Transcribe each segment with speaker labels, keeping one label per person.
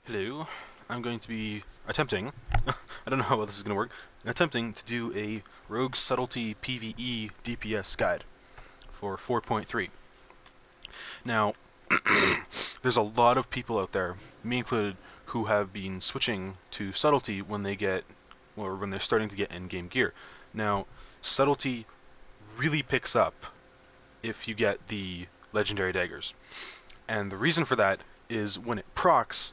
Speaker 1: Hello, I'm going to be attempting, I don't know how well this is going to work, attempting to do a Rogue Subtlety PvE DPS guide for 4.3. Now, there's a lot of people out there, me included, who have been switching to Subtlety when they're starting to get endgame gear. Now, Subtlety really picks up if you get the Legendary Daggers. And the reason for that is when it procs,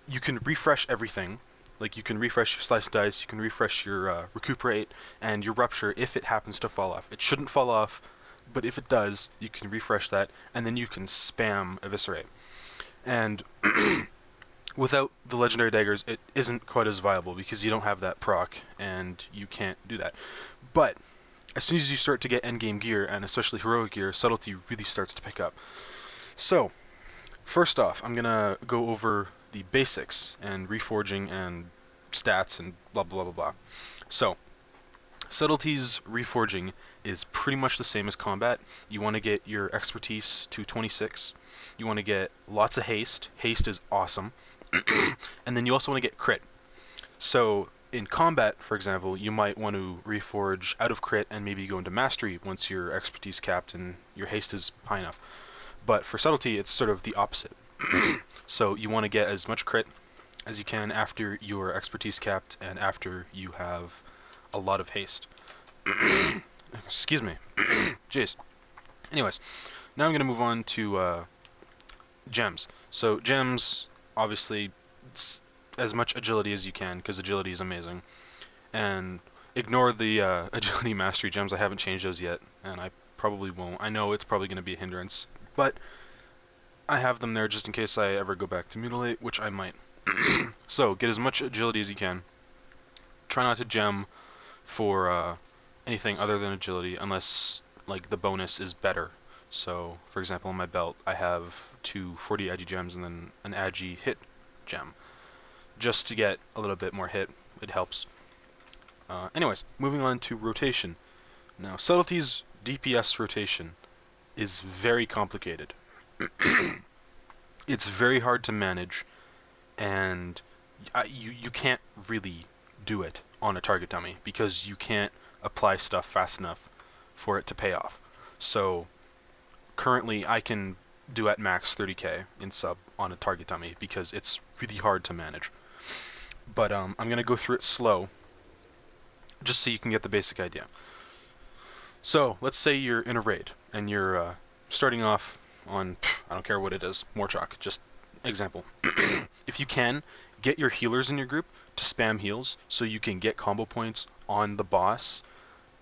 Speaker 1: you can refresh everything. Like, you can refresh your Slice and Dice, you can refresh your Recuperate, and your Rupture if it happens to fall off. It shouldn't fall off, but if it does, you can refresh that, and then you can spam Eviscerate. And without the Legendary Daggers, it isn't quite as viable, because you don't have that proc, and you can't do that. But as soon as you start to get endgame gear, and especially heroic gear, Subtlety really starts to pick up. So, first off, I'm going to go over the basics and reforging and stats and blah blah blah blah. So, Subtlety's reforging is pretty much the same as combat. You want to get your expertise to 26. You want to get lots of haste. Haste is awesome. And then you also want to get crit. So, in combat, for example, you might want to reforge out of crit and maybe go into mastery once your expertise capped and your haste is high enough. But for Subtlety, it's sort of the opposite. So you want to get as much crit as you can after your expertise capped and after you have a lot of haste. Excuse me. Jeez. Anyways, now I'm going to move on to gems. So gems, obviously, as much agility as you can, because agility is amazing. And ignore the agility mastery gems. I haven't changed those yet, and I probably won't. I know it's probably going to be a hindrance, but I have them there just in case I ever go back to Mutilate, which I might. So, get as much agility as you can. Try not to gem for anything other than agility, unless like the bonus is better. So, for example, on my belt, I have 2 40 agi gems and then an agi hit gem. Just to get a little bit more hit, it helps. Anyways, moving on to rotation. Now, Subtlety's DPS rotation is very complicated. It's very hard to manage, and you can't really do it on a target dummy because you can't apply stuff fast enough for it to pay off. So currently I can do at max 30k in sub on a target dummy because it's really hard to manage. But I'm going to go through it slow just so you can get the basic idea. So let's say you're in a raid and you're starting off on, I don't care what it is, Morchok, just example. If you can, get your healers in your group to spam heals so you can get combo points on the boss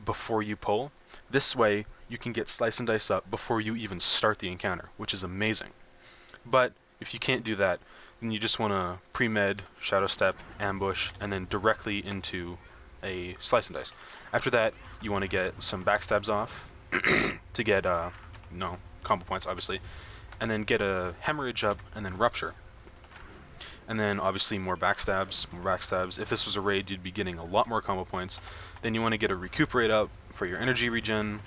Speaker 1: before you pull. This way, you can get Slice and Dice up before you even start the encounter, which is amazing. But if you can't do that, then you just want to pre-med, Shadow Step, Ambush, and then directly into a Slice and Dice. After that, you want to get some backstabs off to get, combo points, obviously, and then get a Hemorrhage up, and then Rupture. And then, obviously, more backstabs. If this was a raid, you'd be getting a lot more combo points. Then you want to get a Recuperate up for your energy regen.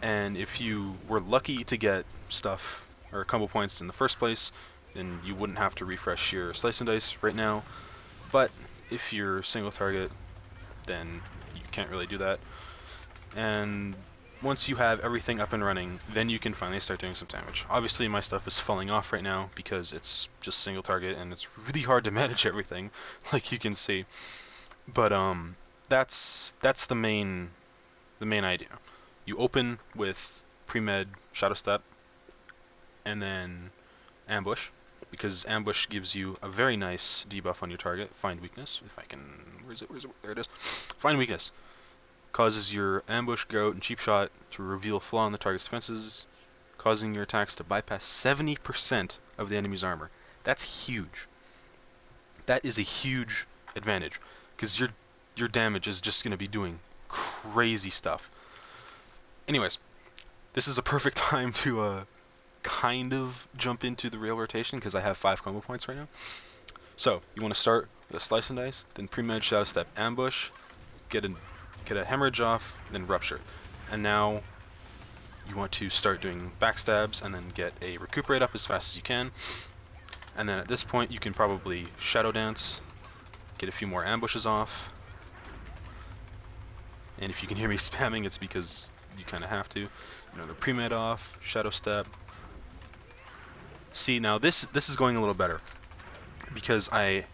Speaker 1: And if you were lucky to get stuff, or combo points in the first place, then you wouldn't have to refresh your Slice and Dice right now. But if you're single target, then you can't really do that. And once you have everything up and running, then you can finally start doing some damage. Obviously, my stuff is falling off right now because it's just single target and it's really hard to manage everything, like you can see. But that's the main idea. You open with pre-med Shadow Step and then Ambush, because Ambush gives you a very nice debuff on your target. Find Weakness, if I can... Where is it? There it is. Find Weakness. Causes your ambush, gout, and cheap shot to reveal flaw in the target's defenses, causing your attacks to bypass 70% of the enemy's armor. That's huge. That is a huge advantage, because your damage is just going to be doing crazy stuff. Anyways, this is a perfect time to kind of jump into the real rotation, because I have 5 combo points right now. So, you want to start with a Slice and Dice, then pre-med Shadow Step Ambush, get a Hemorrhage off, then Rupture. And now you want to start doing backstabs and then get a Recuperate up as fast as you can. And then at this point you can probably Shadowdance, get a few more ambushes off. And if you can hear me spamming, it's because you kind of have to. You know, the pre-med off, Shadow Step. See, now this is going a little better because I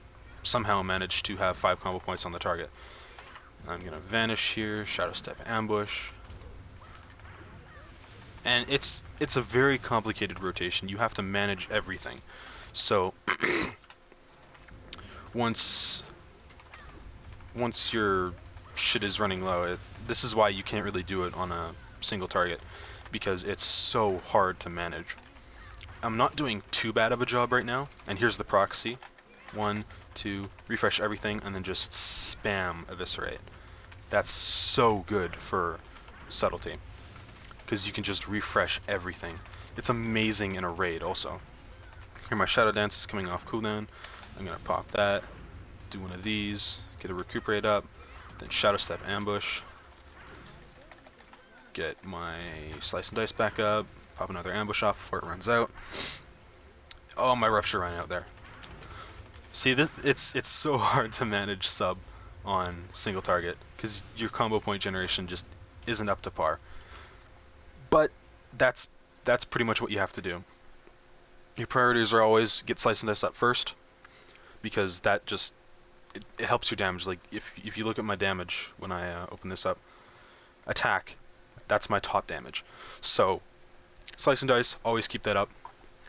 Speaker 1: somehow managed to have 5 combo points on the target. I'm gonna vanish here, Shadow Step ambush. And it's a very complicated rotation. You have to manage everything. So once your shit is running low, this is why you can't really do it on a single target, because it's so hard to manage. I'm not doing too bad of a job right now, and here's the proxy. 1, 2, refresh everything, and then just spam Eviscerate. That's so good for Subtlety, because you can just refresh everything. It's amazing in a raid also. Here my Shadowdance is coming off cooldown. I'm going to pop that, do one of these, get a recuperate up, then Shadow Step ambush, get my Slice and Dice back up, pop another ambush off before it runs out. Oh, my Rupture ran out there. See, it's so hard to manage sub on single target, because your combo point generation just isn't up to par. But that's pretty much what you have to do. Your priorities are always get Slice and Dice up first, because that just it helps your damage. Like if you look at my damage when I open this up, attack, that's my top damage. So Slice and Dice, always keep that up.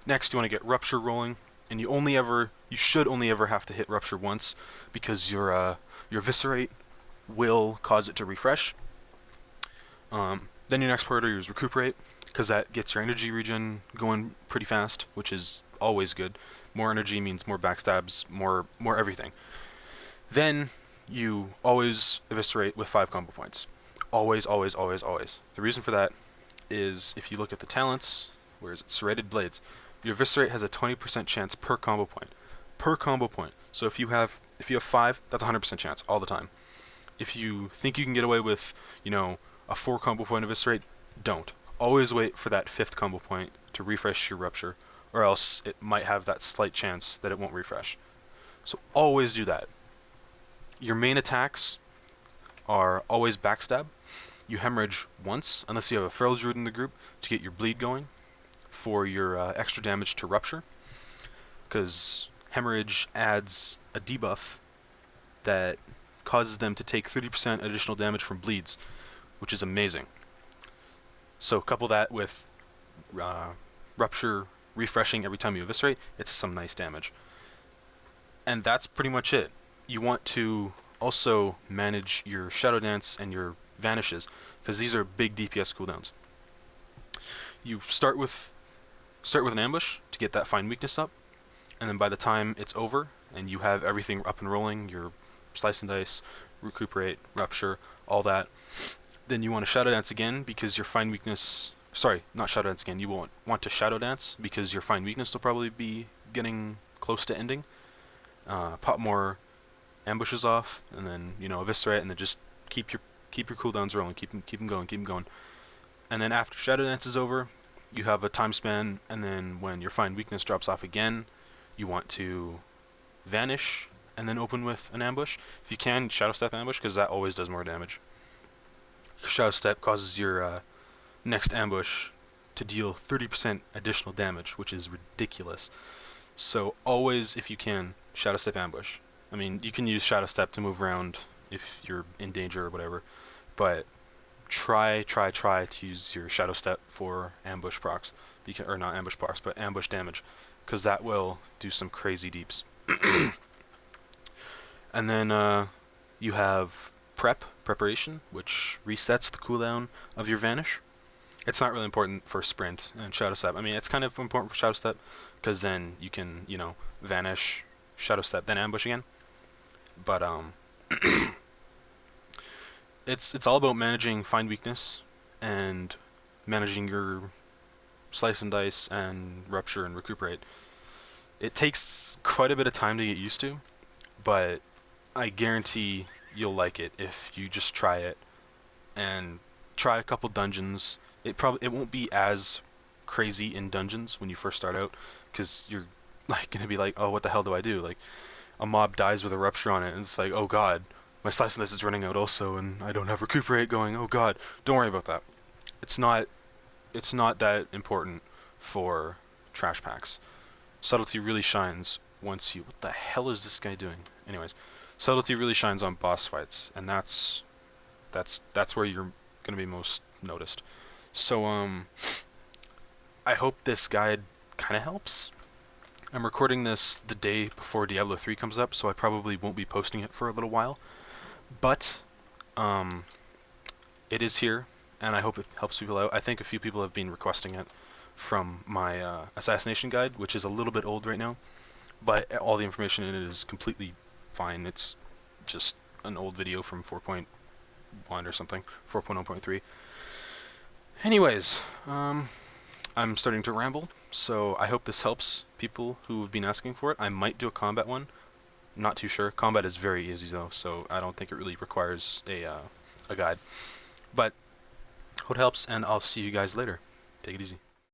Speaker 1: Next, you want to get Rupture rolling, and you should only ever have to hit Rupture once, because your Eviscerate will cause it to refresh. Then your next priority is Recuperate, because that gets your energy regen going pretty fast, which is always good. More energy means more backstabs, more everything. Then you always Eviscerate with 5 combo points. Always, always, always, always. The reason for that is if you look at the talents, where is it? Serrated Blades. Your Eviscerate has a 20% chance per combo point. Per combo point. So if you have 5, that's a 100% chance all the time. If you think you can get away with, you know, a 4 combo point Eviscerate, don't. Always wait for that 5th combo point to refresh your Rupture, or else it might have that slight chance that it won't refresh. So always do that. Your main attacks are always Backstab. You Hemorrhage once, unless you have a Feral Druid in the group, to get your bleed going for your extra damage to Rupture, because Hemorrhage adds a debuff that causes them to take 30% additional damage from bleeds, which is amazing. So couple that with Rupture refreshing every time you Eviscerate, it's some nice damage. And that's pretty much it. You want to also manage your Shadowdance and your Vanishes, because these are big DPS cooldowns. You start with an ambush to get that Find Weakness up, and then by the time it's over and you have everything up and rolling, your Slice and Dice, Recuperate, Rupture, all that, then you want to Shadowdance again, because your Find Weakness... Sorry, not Shadowdance again. You won't want to Shadowdance because your Find Weakness will probably be getting close to ending. Pop more ambushes off, and then, you know, Eviscerate, and then just keep your cooldowns rolling, keep them going. And then after Shadowdance is over, you have a time span, and then when your Find Weakness drops off again, you want to Vanish and then open with an ambush. If you can, Shadow Step ambush, because that always does more damage. Shadow Step causes your next ambush to deal 30% additional damage, which is ridiculous. So always, if you can, Shadow Step ambush. I mean, you can use Shadow Step to move around if you're in danger or whatever, but try to use your Shadow Step for ambush procs, or not ambush procs, but ambush damage, because that will do some crazy deeps. And then you have preparation, which resets the cooldown of your Vanish. It's not really important for Sprint and Shadow Step. I mean, it's kind of important for Shadow Step, because then you can, you know, Vanish, Shadow Step, then ambush again. But it's all about managing Find Weakness and managing your Slice and Dice and Rupture and Recuperate. It takes quite a bit of time to get used to, but I guarantee you'll like it if you just try it and try a couple dungeons. It won't be as crazy in dungeons when you first start out, because you're like gonna be like, oh, what the hell do I do? Like, a mob dies with a rupture on it, and it's like, oh god, my slice of this is running out also, and I don't have recuperate going. Oh god, don't worry about that. It's not that important for trash packs. Subtlety really shines once you. What the hell is this guy doing? Anyways, subtlety really shines on boss fights, and that's where you're gonna be most noticed. So I hope this guide kind of helps. I'm recording this the day before Diablo 3 comes up, so I probably won't be posting it for a little while. But it is here, and I hope it helps people out. I think a few people have been requesting it from my assassination guide, which is a little bit old right now, but all the information in it is completely fine. It's just an old video from 4.1 or something, 4.0.3. Anyways, I'm starting to ramble, so I hope this helps people who have been asking for it. I might do a combat one. Not too sure. Combat is very easy though, so I don't think it really requires a guide. But hope it helps, and I'll see you guys later. Take it easy.